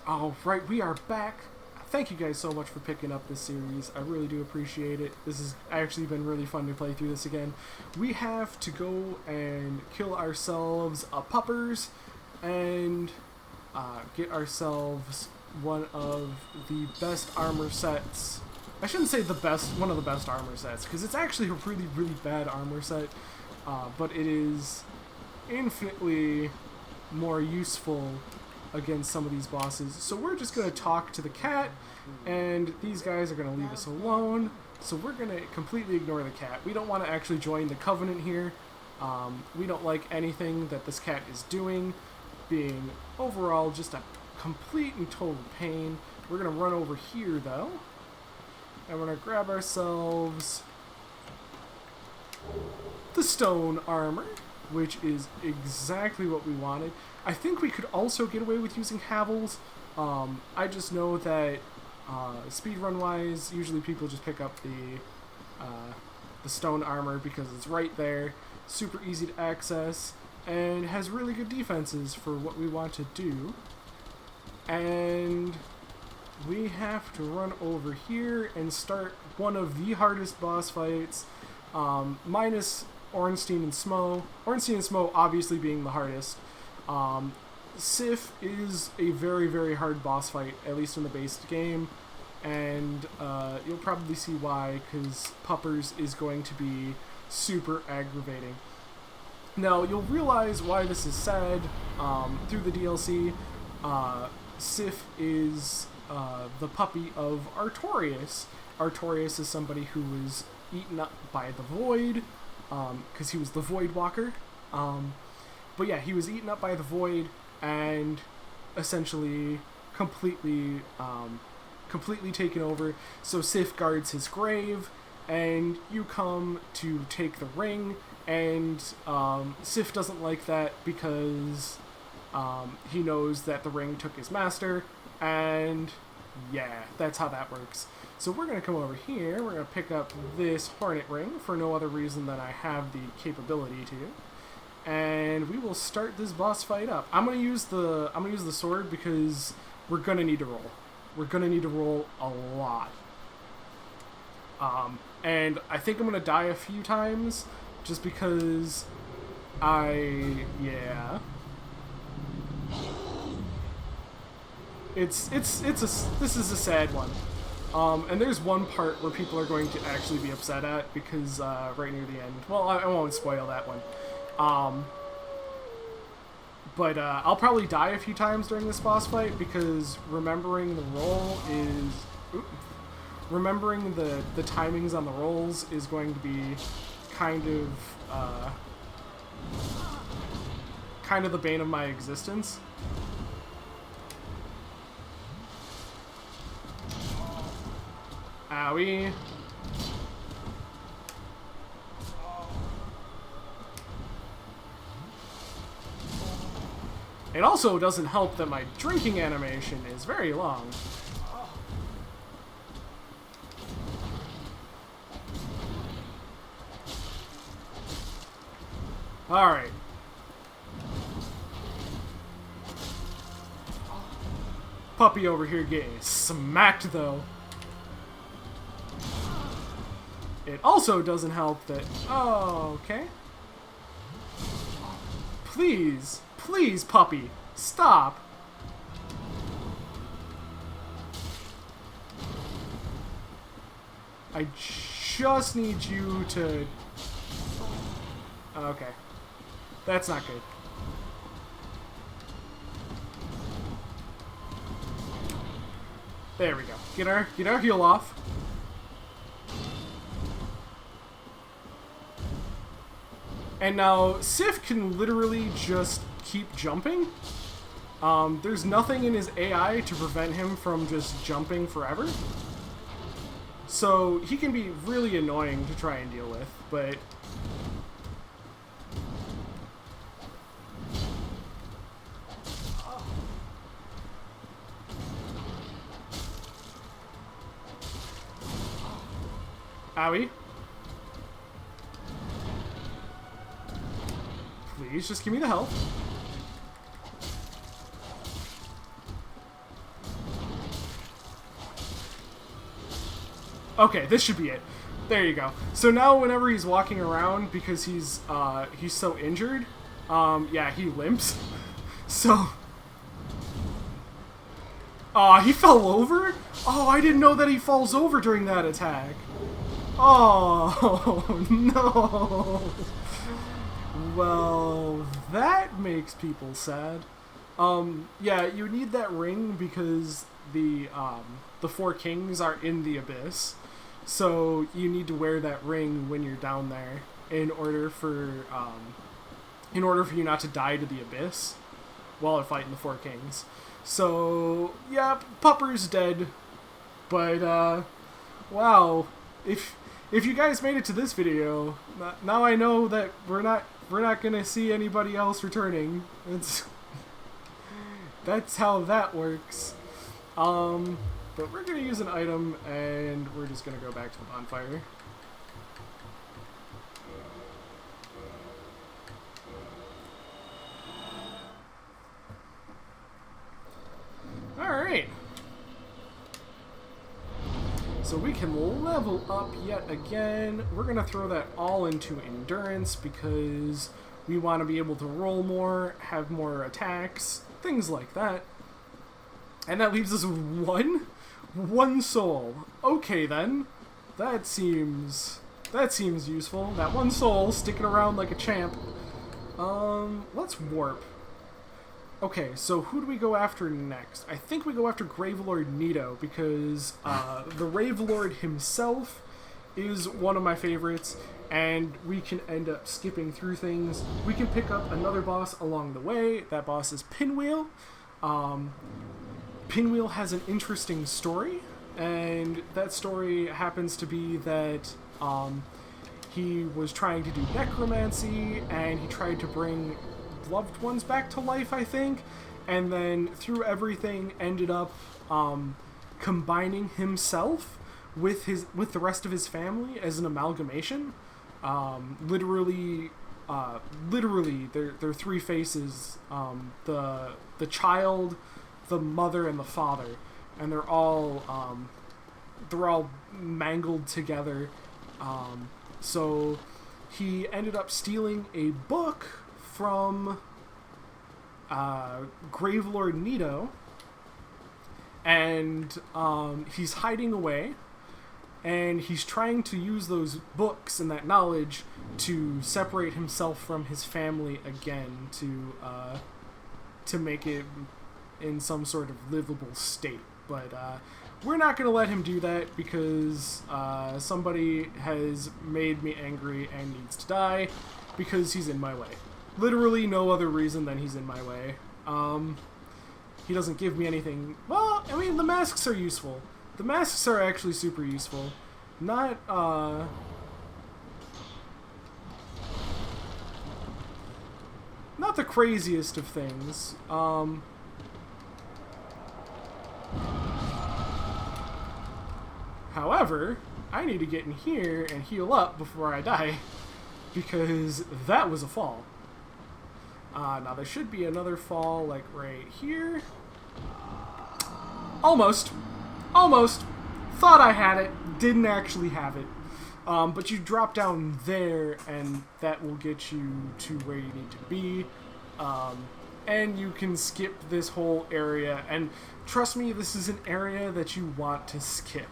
All right, we are back. Thank you guys so much for picking up this series. I really do appreciate it. This has actually been really fun to play through this again. We have to go and kill ourselves puppers and get ourselves one of the best armor sets. I shouldn't say the best, one of the best armor sets, because it's actually a really, really bad armor set, but it is infinitely more useful against some of these bosses. So we're just going to talk to the cat, and these guys are going to leave us alone. So we're going to completely ignore the cat. We don't want to actually join the Covenant here. We don't like anything that this cat is doing, being overall just a complete and total pain. We're going to run over here, though, and we're going to grab ourselves the stone armor, which is exactly what we wanted. I think we could also get away with using Havels. I just know that speedrun-wise, usually people just pick up the stone armor because it's right there, super easy to access, and has really good defenses for what we want to do. And we have to run over here and start one of the hardest boss fights, minus Ornstein and Smo. Ornstein and Smo obviously being the hardest. Sif is a very, very hard boss fight, at least in the base game, and you'll probably see why, because Puppers is going to be super aggravating. Now, you'll realize why this is said through the DLC. Sif is the puppy of Artorias. Artorias is somebody who was eaten up by the Void, because he was the Void Walker. But yeah, he was eaten up by the Void and essentially completely taken over. So Sif guards his grave, and you come to take the ring, and Sif doesn't like that because he knows that the ring took his master, and yeah, that's how that works. So we're going to come over here, we're going to pick up this Hornet Ring for no other reason than I have the capability to. And we will start this boss fight up. I'm gonna use the sword because we're gonna need to roll. We're gonna need to roll a lot. And I think I'm gonna die a few times just because yeah. This is a sad one. And there's one part where people are going to actually be upset at because right near the end. Well, I won't spoil that one. But I'll probably die a few times during this boss fight because remembering the roll is... remembering the timings on the rolls is going to be kind of the bane of my existence. Owie. It also doesn't help that my drinking animation is very long. Alright. Puppy over here getting smacked, though. It also doesn't help that... Oh, okay. Please. Please, puppy, stop. I just need you to... Okay. That's not good. There we go. Get our heal off. And now Sif can literally just keep jumping. There's nothing in his AI to prevent him from just jumping forever. So he can be really annoying to try and deal with, but... Owie. Please, just give me the health. Okay, this should be it. There you go. So now whenever he's walking around, because he's so injured, yeah, he limps. So... he fell over? Oh, I didn't know that he falls over during that attack. Oh, no. Well, that makes people sad. Yeah, you need that ring because the four kings are in the abyss. So you need to wear that ring when you're down there in order for you not to die to the abyss while fighting the four kings. So, yeah, Pupper's dead. But, wow. If you guys made it to this video, now I know that we're not gonna see anybody else returning. That's how that works. But we're gonna use an item, and we're just gonna go back to the bonfire. Alright. So we can level up yet again. We're going to throw that all into endurance because we want to be able to roll more, have more attacks, things like that. And that leaves us with one soul. Okay then. That seems useful. That one soul sticking around like a champ. Let's warp. Okay, so who do we go after next? I think we go after Gravelord Nito because the Ravelord himself is one of my favorites, and we can end up skipping through things. We can pick up another boss along the way. That boss is Pinwheel. Pinwheel has an interesting story, and that story happens to be that he was trying to do necromancy, and he tried to bring loved ones back to life, I think, and then through everything ended up combining himself with the rest of his family as an amalgamation. Literally, they're three faces: the child, the mother, and the father, and they're all mangled together. So he ended up stealing a book from Gravelord Nito, and he's hiding away, and he's trying to use those books and that knowledge to separate himself from his family again, to make it in some sort of livable state. But we're not going to let him do that because somebody has made me angry and needs to die because he's in my way. Literally no other reason than he's in my way. He doesn't give me anything. Well, I mean, the masks are useful. The masks are actually super useful. Not the craziest of things. However, I need to get in here and heal up before I die, because that was a fall. Now there should be another fall, like, right here. Almost. Almost. Thought I had it. Didn't actually have it. But you drop down there, and that will get you to where you need to be. And you can skip this whole area. And trust me, this is an area that you want to skip.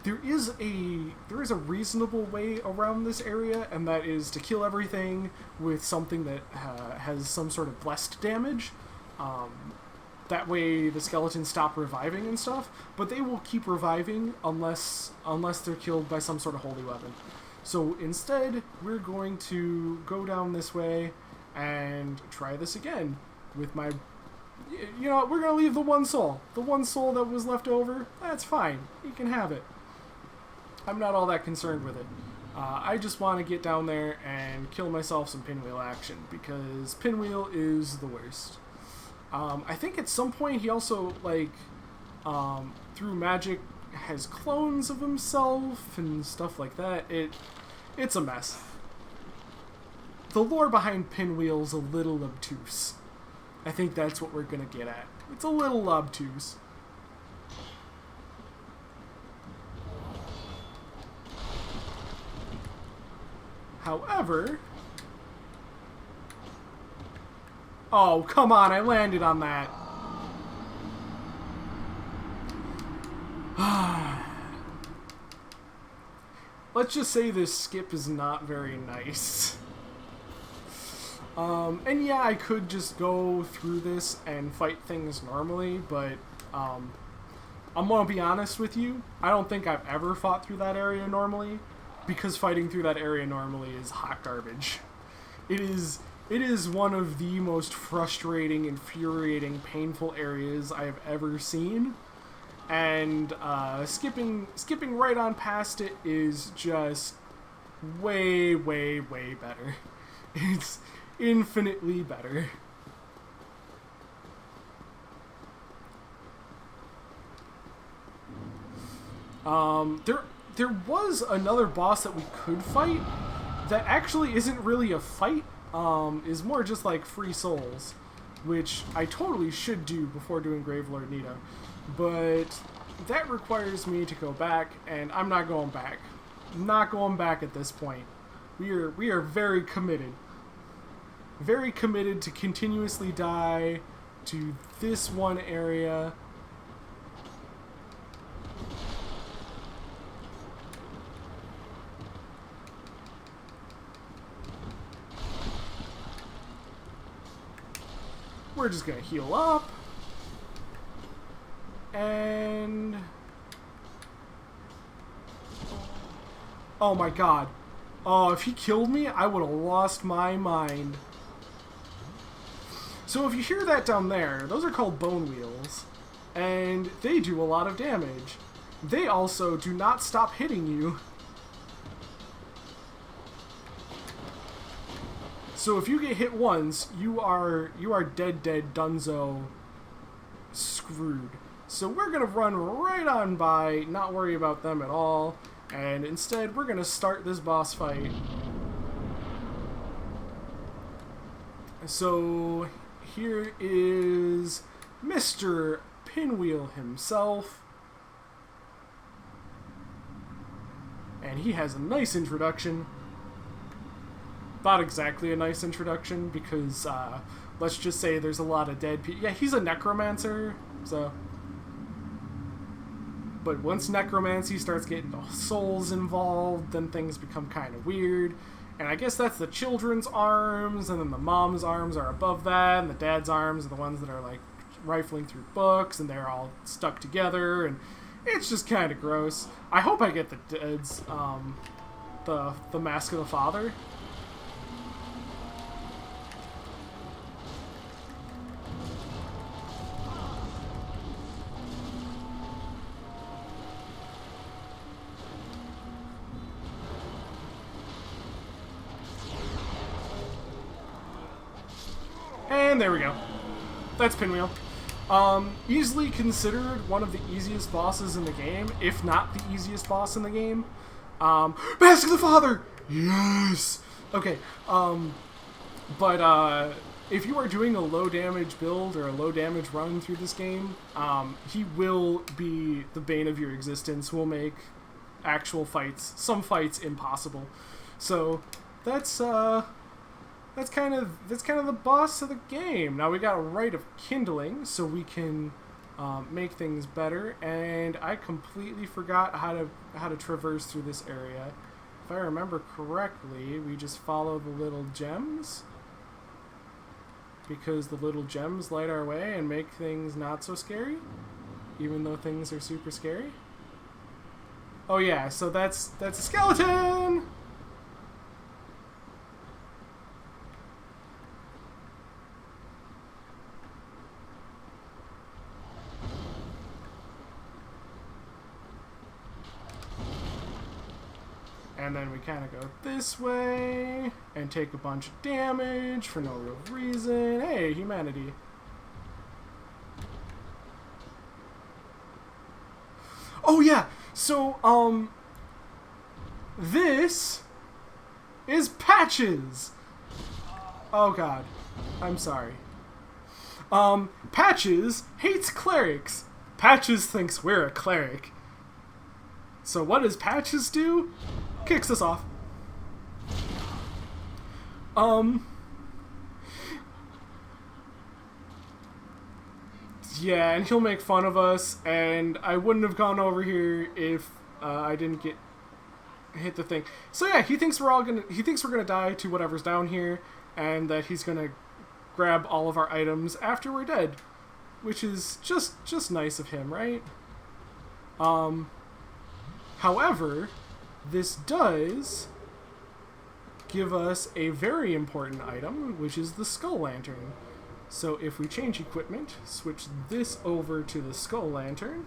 There is a reasonable way around this area, and that is to kill everything with something that has some sort of blessed damage. That way the skeletons stop reviving and stuff, but they will keep reviving unless they're killed by some sort of holy weapon. So instead, we're going to go down this way and try this again with my... You know what, we're going to leave the one soul. The one soul that was left over, that's fine. You can have it. I'm not all that concerned with it. I just want to get down there and kill myself some Pinwheel action, because Pinwheel is the worst. I think at some point he also, like, through magic, has clones of himself and stuff like that. It's a mess. The lore behind Pinwheel's a little obtuse. I think that's what we're going to get at. It's a little obtuse. However... Oh, come on, I landed on that. Let's just say this skip is not very nice. And yeah, I could just go through this and fight things normally, but I'm gonna be honest with you, I don't think I've ever fought through that area normally, because fighting through that area normally is hot garbage. It is one of the most frustrating, infuriating, painful areas I have ever seen. And skipping right on past it is just way, way, way better. It's infinitely better. There was another boss that we could fight that actually isn't really a fight, is more just like free souls, which I totally should do before doing Gravelord Nita. But that requires me to go back, and I'm not going back. I'm not going back at this point. We are very committed. Very committed to continuously die to this one area. We're just gonna heal up. And... oh my god. Oh, if he killed me, I would have lost my mind. So if you hear that down there, those are called bone wheels. And they do a lot of damage. They also do not stop hitting you. So if you get hit once, you are dead dunzo screwed. So we're going to run right on by, not worry about them at all, and instead we're going to start this boss fight. So here is Mr. Pinwheel himself. And he has a nice introduction. Not exactly a nice introduction, because let's just say there's a lot of dead people. Yeah, he's a necromancer, so... But once necromancy starts getting souls involved, then things become kind of weird. And I guess that's the children's arms, and then the mom's arms are above that, and the dad's arms are the ones that are, like, rifling through books, and they're all stuck together, and it's just kind of gross. I hope I get the dad's, the Mask of the Father. And there we go. That's Pinwheel. Easily considered one of the easiest bosses in the game, if not the easiest boss in the game. Mask of the Father! Yes! Okay, but if you are doing a low damage build or a low damage run through this game, he will be the bane of your existence, will make actual fights, some fights, impossible. So, that's kind of the boss of the game. Now we got a Rite of Kindling, so we can make things better. And I completely forgot how to traverse through this area. If I remember correctly, we just follow the little gems, because the little gems light our way and make things not so scary, even though things are super scary. Oh yeah, so that's a skeleton. And then we kind of go this way and take a bunch of damage for no real reason. Hey, humanity. Oh yeah, so this is Patches. Oh god, I'm sorry. Patches hates clerics. Patches thinks we're a cleric. So what does Patches do? Kicks us off. Um, yeah, and he'll make fun of us, and I wouldn't have gone over here if I didn't hit the thing. So yeah, he thinks we're gonna die to whatever's down here, and that he's gonna grab all of our items after we're dead, which is just nice of him, right? However, this does give us a very important item, which is the Skull Lantern. So if we change equipment, switch this over to the Skull Lantern,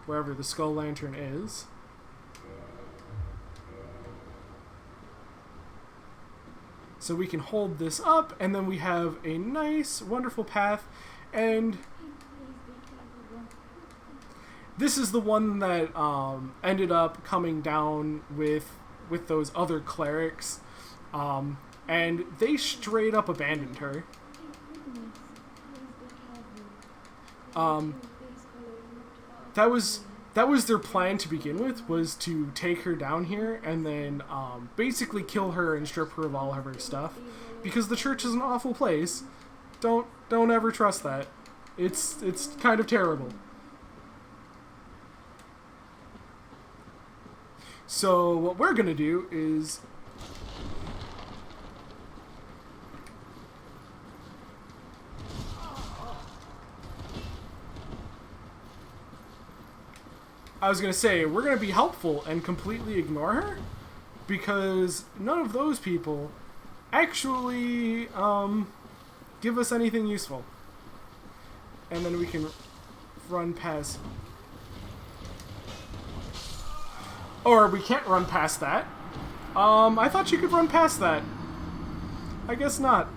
wherever the Skull Lantern is. So we can hold this up, and then we have a nice, wonderful path, and this is the one that ended up coming down with those other clerics, and they straight up abandoned her. That was their plan to begin with, was to take her down here and then basically kill her and strip her of all of her stuff, because the church is an awful place. Don't ever trust that. It's kind of terrible. So what we're gonna do is we're gonna be helpful and completely ignore her, because none of those people actually give us anything useful. And then we can run past. Or we can't run past that. I thought you could run past that. I guess not.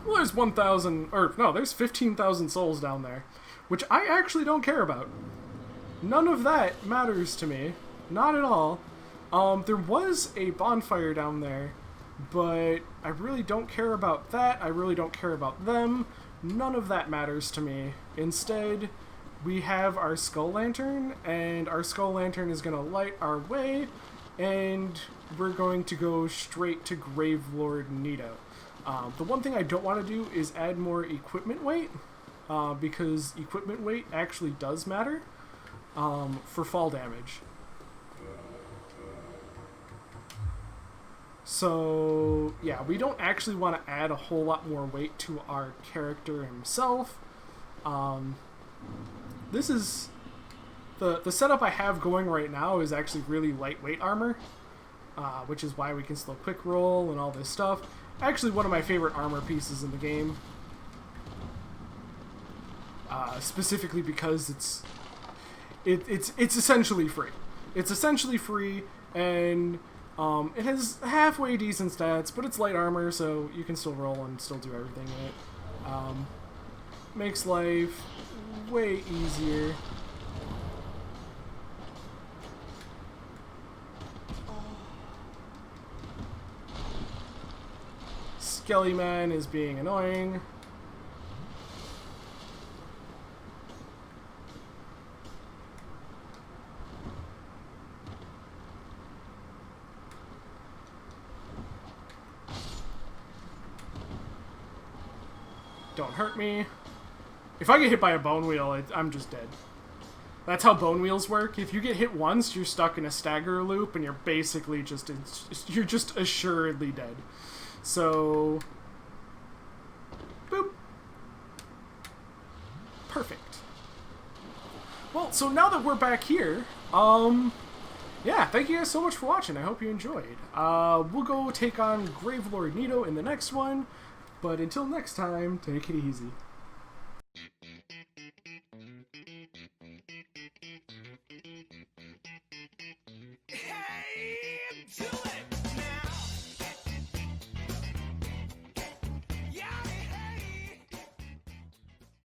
Well, there's 1,000, or no, there's 15,000 souls down there, which I actually don't care about. None of that matters to me. Not at all. There was a bonfire down there, but I really don't care about that. I really don't care about them. None of that matters to me. Instead, we have our Skull Lantern, and our Skull Lantern is going to light our way, and we're going to go straight to Gravelord Nito. The one thing I don't want to do is add more equipment weight, because equipment weight actually does matter for fall damage. So, yeah, we don't actually want to add a whole lot more weight to our character himself. This is... The setup I have going right now is actually really lightweight armor, which is why we can still quick roll and all this stuff. Actually, one of my favorite armor pieces in the game. Specifically because it's essentially free. It's essentially free, and it has halfway decent stats, but it's light armor, so you can still roll and still do everything in it. Makes life way easier. Skellyman is being annoying. Don't hurt me. If I get hit by a bone wheel, I'm just dead. That's how bone wheels work. If you get hit once, you're stuck in a stagger loop, and you're basically just assuredly dead. So, boop. Perfect. Well, so now that we're back here, yeah, thank you guys so much for watching. I hope you enjoyed. We'll go take on Gravelord Nito in the next one, but until next time, take it easy.